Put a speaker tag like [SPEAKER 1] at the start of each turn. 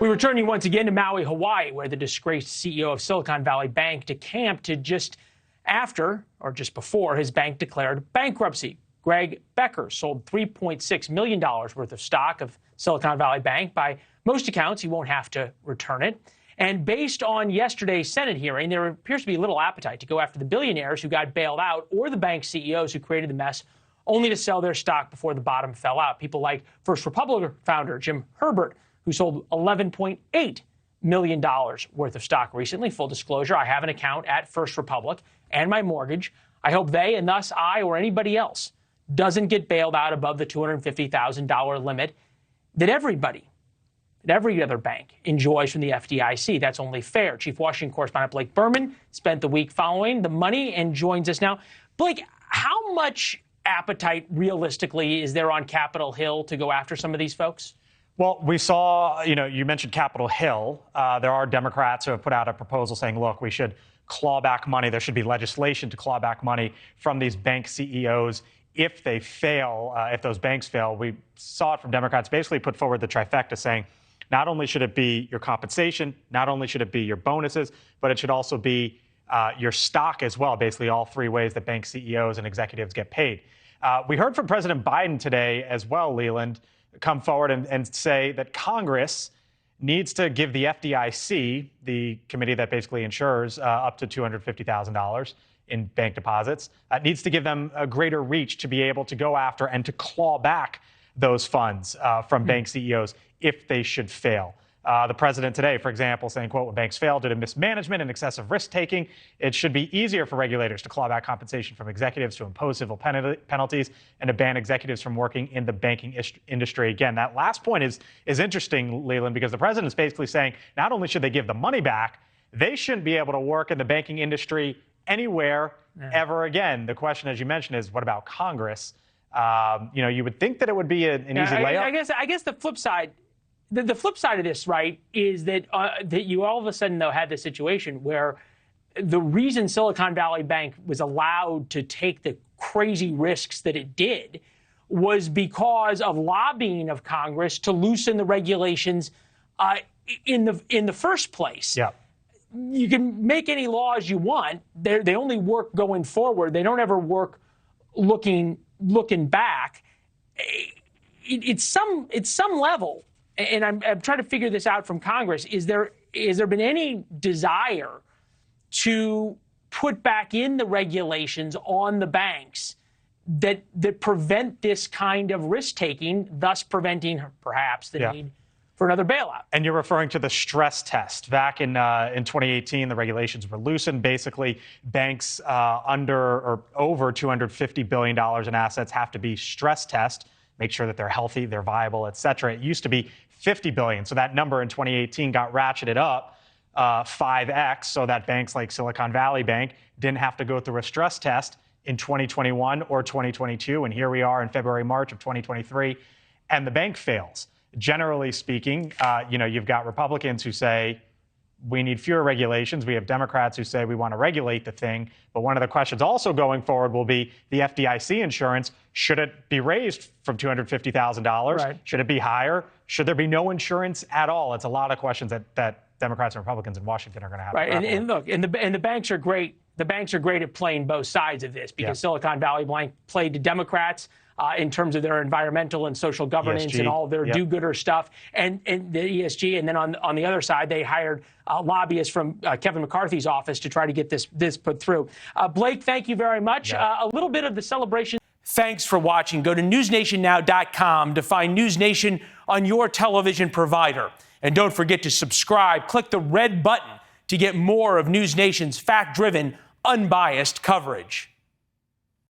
[SPEAKER 1] We return you once again to Maui, Hawaii, where the disgraced CEO of Silicon Valley Bank decamped to just after, or just before, his bank declared bankruptcy. Greg Becker sold $3.6 million worth of stock of Silicon Valley Bank. By most accounts, he won't have to return it. And based on yesterday's Senate hearing, there appears to be little appetite to go after the billionaires who got bailed out or the bank CEOs who created the mess, only to sell their stock before the bottom fell out. People like First Republic founder Jim Herbert, who sold $11.8 million worth of stock recently. Full disclosure, I have an account at First Republic and my mortgage. I hope they, and thus I or anybody else, doesn't get bailed out above the $250,000 limit that everybody, that every other bank enjoys from the FDIC. That's only fair. Chief Washington correspondent Blake Burman spent the week following the money and joins us now. Blake, how much appetite realistically is there on Capitol Hill to go after some of these folks?
[SPEAKER 2] Well, we saw, you mentioned Capitol Hill. There are Democrats who have put out a proposal saying, look, we should claw back money. There should be legislation to claw back money from these bank CEOs if they fail, if those banks fail. We saw it from Democrats basically put forward the trifecta saying, not only should it be your compensation, not only should it be your bonuses, but it should also be your stock as well, basically all three ways that bank CEOs and executives get paid. We heard from President Biden today as well, Leland, come forward and say that Congress needs to give the FDIC, the committee that basically insures up to $250,000 in bank deposits, needs to give them a greater reach to be able to go after and to claw back those funds from bank CEOs if they should fail. The president today, for example, saying, quote, when banks fail due to mismanagement and excessive risk-taking, it should be easier for regulators to claw back compensation from executives, to impose civil penalties, and to ban executives from working in the banking industry. Again, that last point is interesting, Leland, because the president is basically saying not only should they give the money back, they shouldn't be able to work in the banking industry anywhere ever again. The question, as you mentioned, is what about Congress? You would think that it would be an easy layup.
[SPEAKER 1] I guess the flip side. The flip side of this, right, is that that you all of a sudden, though, had this situation where the reason Silicon Valley Bank was allowed to take the crazy risks that it did was because of lobbying of Congress to loosen the regulations in the first place.
[SPEAKER 2] Yeah.
[SPEAKER 1] You can make any laws you want. They only work going forward. They don't ever work looking back. It's some level. And I'm trying to figure this out from Congress. Is there been any desire to put back in the regulations on the banks that prevent this kind of risk taking, thus preventing perhaps the need for another bailout?
[SPEAKER 2] And you're referring to the stress test. Back in 2018, the regulations were loosened. Basically, banks under or over $250 billion in assets have to be stress test, make sure that they're healthy, they're viable, et cetera. It used to be $50 billion. So that number in 2018 got ratcheted up 5x so that banks like Silicon Valley Bank didn't have to go through a stress test in 2021 or 2022. And here we are in February, March of 2023, and the bank fails. Generally speaking, you've got Republicans who say, we need fewer regulations. We have Democrats who say we want to regulate the thing. But one of the questions also going forward will be the FDIC insurance. Should it be raised from $250,000?
[SPEAKER 1] Right.
[SPEAKER 2] Should it be higher? Should there be no insurance at all? It's a lot of questions that Democrats and Republicans in Washington are going to have.
[SPEAKER 1] Right. And look, and the banks are great. The banks are great at playing both sides of this because Silicon Valley Bank played to Democrats in terms of their environmental and social governance
[SPEAKER 2] ESG,
[SPEAKER 1] and all of their do-gooder stuff, and the ESG. And then on the other side, they hired lobbyists from Kevin McCarthy's office to try to get this put through. Blake, thank you very much. A little bit of the celebration. Thanks for watching. Go to newsnationnow.com to find News Nation on your television provider. And don't forget to subscribe. Click the red button to get more of News Nation's fact-driven, unbiased coverage.